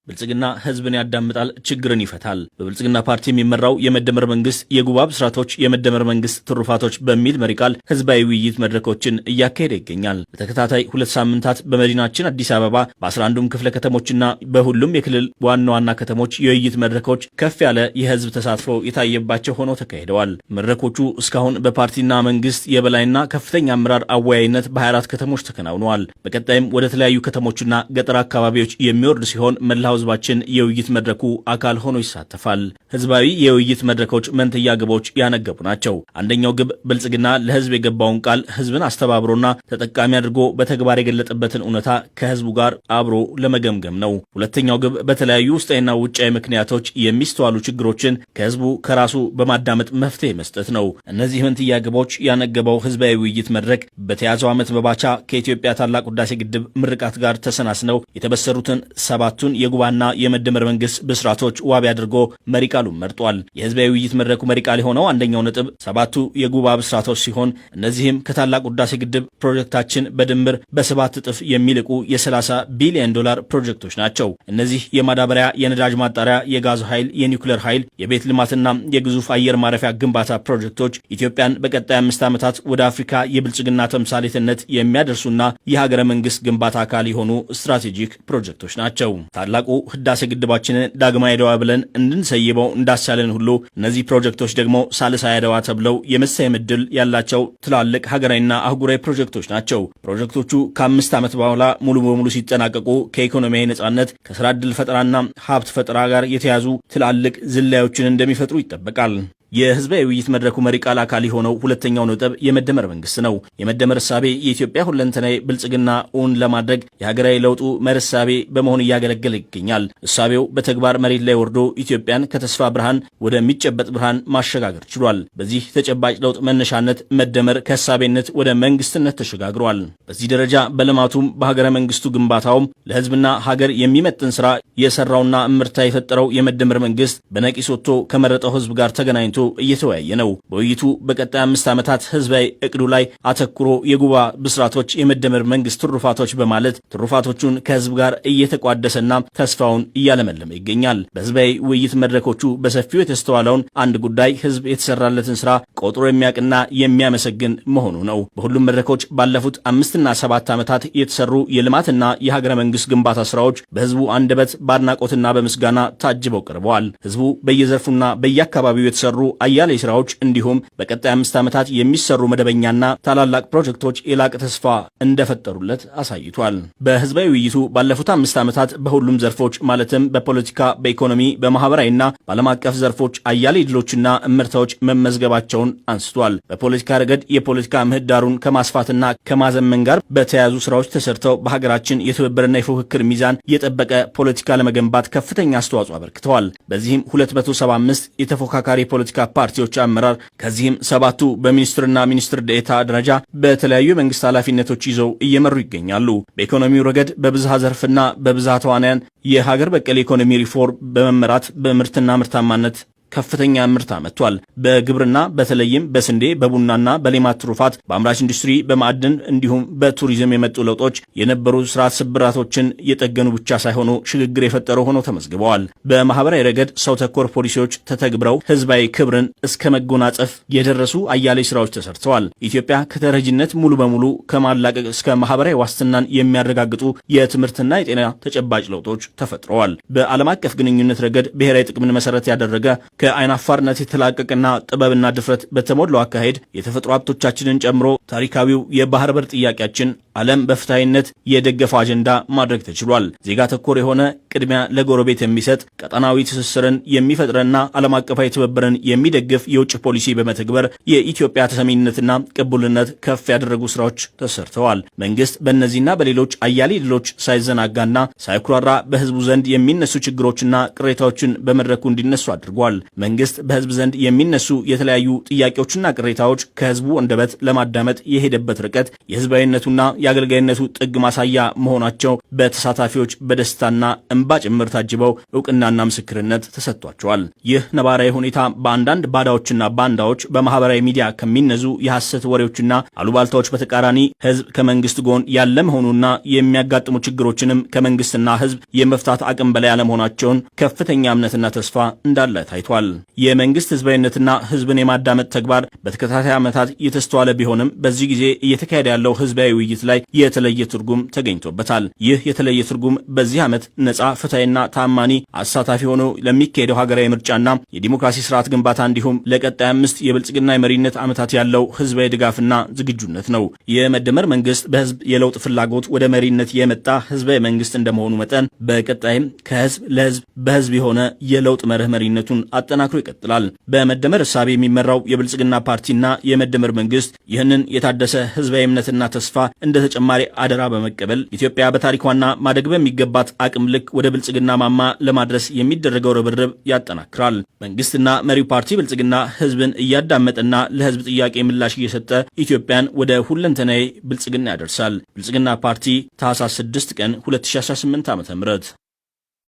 ብልጽግና ህዝብን ያዳምጣል፣ ችግርን ይፈታል። በብልጽግና ፓርቲ የሚመራው የመደመር መንግስት የጉባ ብስራቶች የመደመር መንግስት ትሩፋቶች በሚል መሪ ቃል ህዝባዊ ውይይት መድረኮችን እያካሄደ ይገኛል። በተከታታይ 2 ሳምንታት በመዲናችን አዲስ አበባ በ11ዱም ክፍለ ከተሞችና በሁሉም የክልል ዋና ዋና ከተሞች የውይይት መድረኮች ከፍ ያለ የህዝብ ተሳትፎ የታየባቸው ሆነው ተካሂደዋል። መድረኮቹ እስካሁን በፓርቲና መንግስት የበላይና ከፍተኛ አመራር አወያይነት በ24 ከተሞች ተከናውነዋል። በቀጣይም ወደ ተለያዩ ከተሞችና ገጠር አካባቢዎች የሚወርድ ሲሆን መላ ህዝባችን የውይይት መድረኩ አካል ሆኖ ይሳተፋል። ህዝባዊ የውይይት መድረኮች መንትያ ግቦች ያነገቡ ናቸው። አንደኛው ግብ ብልጽግና ለህዝብ የገባውን ቃል ህዝብን አስተባብሮና ተጠቃሚ አድርጎ በተግባር የገለጠበትን እውነታ ከህዝቡ ጋር አብሮ ለመገምገም ነው። ሁለተኛው ግብ በተለያዩ ውስጣዊና ውጫዊ ምክንያቶች የሚስተዋሉ ችግሮችን ከህዝቡ ከራሱ በማዳመጥ መፍትሄ መስጠት ነው። እነዚህ መንትያ ግቦች ያነገበው ህዝባዊ ውይይት መድረክ በተያዘው ዓመት መባቻ ከኢትዮጵያ ታላቅ ህዳሴ ግድብ ምርቃት ጋር ተሰናስነው የተበሰሩትን 7ቱን የጉባና የመደመር መንግስት ብስራቶች ዋቢ አድርጎ መሪ ቃሉን መርጧል። የህዝባዊ ውይይት መድረኩ መሪ ቃል የሆነው አንደኛው ነጥብ 7ቱ የጉባ ብስራቶች ሲሆን እነዚህም ከታላቁ ህዳሴ ግድብ ፕሮጀክታችን በድምር በ7 እጥፍ የሚልቁ የ30 ቢሊዮን ዶላር ፕሮጀክቶች ናቸው። እነዚህ የማዳበሪያ፣ የነዳጅ ማጣሪያ፣ የጋዝ ኃይል፣ የኒውክሌር ኃይል፣ የቤት ልማትና የግዙፍ አየር ማረፊያ ግንባታ ፕሮጀክቶች ኢትዮጵያን በቀጣይ 5 ዓመታት ወደ አፍሪካ የብልጽግና ተምሳሌትነት የሚያደርሱና የሀገረ መንግስት ግንባታ አካል የሆኑ ስትራቴጂክ ፕሮጀክቶች ናቸው። ታላቁ ህዳሴ ግድባችንን ዳግማዊ አድዋ ብለን እንድንሰይበው እንዳስቻለን ሁሉ እነዚህ ፕሮጀክቶች ደግሞ ሳልሳይ አድዋ ተብለው የመሰየም ዕድል ያላቸው ትላልቅ ሀገራዊና አህጉራዊ ፕሮጀክቶች ናቸው። ፕሮጀክቶቹ ከ5 ዓመት በኋላ ሙሉ በሙሉ ሲጠናቀቁ ከኢኮኖሚያዊ ነጻነት፣ ከስራ ዕድል ፈጠራና ሀብት ፈጠራ ጋር የተያዙ ትላልቅ ዝላዮችን እንደሚፈጥሩ ይጠበቃል። የህዝባዊ ውይይት መድረኩ መሪ ቃል አካል የሆነው ሁለተኛው ነጥብ የመደመር መንግስት ነው። የመደመር እሳቤ የኢትዮጵያ ሁለንተናዊ ብልጽግና እውን ለማድረግ የሀገራዊ ለውጡ መሪ እሳቤ በመሆን እያገለገለ ይገኛል። እሳቤው በተግባር መሬት ላይ ወርዶ ኢትዮጵያን ከተስፋ ብርሃን ወደሚጨበጥ ብርሃን ማሸጋገር ችሏል። በዚህ ተጨባጭ ለውጥ መነሻነት መደመር ከእሳቤነት ወደ መንግስትነት ተሸጋግሯል። በዚህ ደረጃ በልማቱም በሀገረ መንግስቱ ግንባታውም ለህዝብና ሀገር የሚመጥን ስራ የሰራውና እምርታ የፈጠረው የመደመር መንግስት በነቂስ ወጥቶ ከመረጠው ህዝብ ጋር ተገናኝቶ እየተወያየ ነው። በውይይቱ በቀጣይ 5 ዓመታት ህዝባዊ እቅዱ ላይ አተኩሮ የጉባ ብስራቶች የመደመር መንግስት ትሩፋቶች በማለት ትሩፋቶቹን ከህዝብ ጋር እየተቋደሰና ተስፋውን እያለመለመ ይገኛል። በህዝባዊ ውይይት መድረኮቹ በሰፊው የተስተዋለውን አንድ ጉዳይ ህዝብ የተሰራለትን ስራ ቆጥሮ የሚያውቅና የሚያመሰግን መሆኑ ነው። በሁሉም መድረኮች ባለፉት 5ና 7 ዓመታት የተሰሩ የልማትና የሀገረ መንግስት ግንባታ ስራዎች በህዝቡ አንደበት በአድናቆትና በምስጋና ታጅበው ቀርበዋል። ህዝቡ በየዘርፉና በየአካባቢው የተሰሩ አያሌ ስራዎች እንዲሁም በቀጣይ 5 ዓመታት የሚሰሩ መደበኛና ታላላቅ ፕሮጀክቶች የላቀ ተስፋ እንደፈጠሩለት አሳይቷል። በህዝባዊ ውይይቱ ባለፉት 5 ዓመታት በሁሉም ዘርፎች ማለትም በፖለቲካ፣ በኢኮኖሚ፣ በማህበራዊና በዓለም አቀፍ ዘርፎች አያሌ ድሎችና እምርታዎች መመዝገባቸውን አንስቷል። በፖለቲካ ረገድ የፖለቲካ ምህዳሩን ከማስፋትና ከማዘመን ጋር በተያያዙ ስራዎች ተሰርተው በሀገራችን የትብብርና የፉክክር ሚዛን የጠበቀ ፖለቲካ ለመገንባት ከፍተኛ አስተዋጽኦ አበርክተዋል። በዚህም 275 የተፎካካሪ ፖለቲካ ፓርቲዎች አመራር ከዚህም 7ቱ በሚኒስትርና ሚኒስትር ዴኤታ ደረጃ በተለያዩ የመንግስት ኃላፊነቶች ይዘው እየመሩ ይገኛሉ። በኢኮኖሚው ረገድ በብዝሃ ዘርፍና በብዝሃ ተዋናያን የሀገር በቀል ኢኮኖሚ ሪፎርም በመመራት በምርትና ምርታማነት ከፍተኛ ምርት አመጥቷል። በግብርና በተለይም በስንዴ፣ በቡናና በሌማት ትሩፋት፣ በአምራች ኢንዱስትሪ፣ በማዕድን እንዲሁም በቱሪዝም የመጡ ለውጦች የነበሩ ስርዓት ስብራቶችን የጠገኑ ብቻ ሳይሆኑ ሽግግር የፈጠሩ ሆነው ተመዝግበዋል። በማህበራዊ ረገድ ሰው ተኮር ፖሊሲዎች ተተግብረው ህዝባዊ ክብርን እስከ መጎናጸፍ የደረሱ አያሌ ስራዎች ተሰርተዋል። ኢትዮጵያ ከተረጂነት ሙሉ በሙሉ ከማላቀቅ እስከ ማህበራዊ ዋስትናን የሚያረጋግጡ የትምህርትና የጤና ተጨባጭ ለውጦች ተፈጥረዋል። በዓለም አቀፍ ግንኙነት ረገድ ብሔራዊ ጥቅምን መሰረት ያደረገ ከአይን አፋርነት የተላቀቀና ጥበብና ድፍረት በተሞላው አካሄድ የተፈጥሮ ሀብቶቻችንን ጨምሮ ታሪካዊው የባህር በር ጥያቄያችን ዓለም በፍትሃዊነት የደገፈው አጀንዳ ማድረግ ተችሏል። ዜጋ ተኮር የሆነ ቅድሚያ ለጎረቤት የሚሰጥ ቀጠናዊ ትስስርን የሚፈጥርና ዓለም አቀፋዊ ትብብርን የሚደግፍ የውጭ ፖሊሲ በመተግበር የኢትዮጵያ ተሰሚነትና ቅቡልነት ከፍ ያደረጉ ስራዎች ተሰርተዋል። መንግስት በእነዚህና በሌሎች አያሌ ድሎች ሳይዘናጋና ሳይኩራራ በህዝቡ ዘንድ የሚነሱ ችግሮችና ቅሬታዎችን በመድረኩ እንዲነሱ አድርጓል። መንግስት በህዝብ ዘንድ የሚነሱ የተለያዩ ጥያቄዎችና ቅሬታዎች ከህዝቡ አንደበት ለማዳመጥ የሄደበት ርቀት የህዝባዊነቱና የአገልጋይነቱ ጥግ ማሳያ መሆናቸው በተሳታፊዎች በደስታና እንባ ጭምር ታጅበው እውቅናና ምስክርነት ተሰጥቷቸዋል። ይህ ነባራዊ ሁኔታ በአንዳንድ ባዳዎችና ባንዳዎች በማህበራዊ ሚዲያ ከሚነዙ የሐሰት ወሬዎችና አሉባልታዎች በተቃራኒ ህዝብ ከመንግስት ጎን ያለ መሆኑና የሚያጋጥሙ ችግሮችንም ከመንግስትና ህዝብ የመፍታት አቅም በላይ ያለመሆናቸውን ከፍተኛ እምነትና ተስፋ እንዳለ ታይቷል። የመንግስት ህዝባዊነትና ህዝብን የማዳመጥ ተግባር በተከታታይ ዓመታት የተስተዋለ ቢሆንም በዚህ ጊዜ እየተካሄደ ያለው ህዝባዊ ውይይት ላይ የተለየ ትርጉም ተገኝቶበታል። ይህ የተለየ ትርጉም በዚህ ዓመት ነጻ፣ ፍትሐዊና ታማኒ አሳታፊ ሆኖ ለሚካሄደው ሀገራዊ ምርጫና የዲሞክራሲ ስርዓት ግንባታ እንዲሁም ለቀጣይ 5 የብልጽግና የመሪነት ዓመታት ያለው ህዝባዊ ድጋፍና ዝግጁነት ነው። የመደመር መንግስት በህዝብ የለውጥ ፍላጎት ወደ መሪነት የመጣ ህዝባዊ መንግስት እንደመሆኑ መጠን በቀጣይም ከህዝብ ለህዝብ በህዝብ የሆነ የለውጥ መርህ መሪነቱን አጠናክሮ ይቀጥላል። በመደመር እሳቤ የሚመራው የብልጽግና ፓርቲና የመደመር መንግስት ይህንን የታደሰ ህዝባዊ እምነትና ተስፋ እንደ ተጨማሪ አደራ በመቀበል ኢትዮጵያ በታሪኳና ማደግ በሚገባት አቅም ልክ ወደ ብልጽግና ማማ ለማድረስ የሚደረገው ርብርብ ያጠናክራል። መንግስትና መሪው ፓርቲ ብልጽግና ህዝብን እያዳመጠና ለህዝብ ጥያቄ ምላሽ እየሰጠ ኢትዮጵያን ወደ ሁለንተናዊ ብልጽግና ያደርሳል። ብልጽግና ፓርቲ ታህሳስ 6 ቀን 2018 ዓ.ም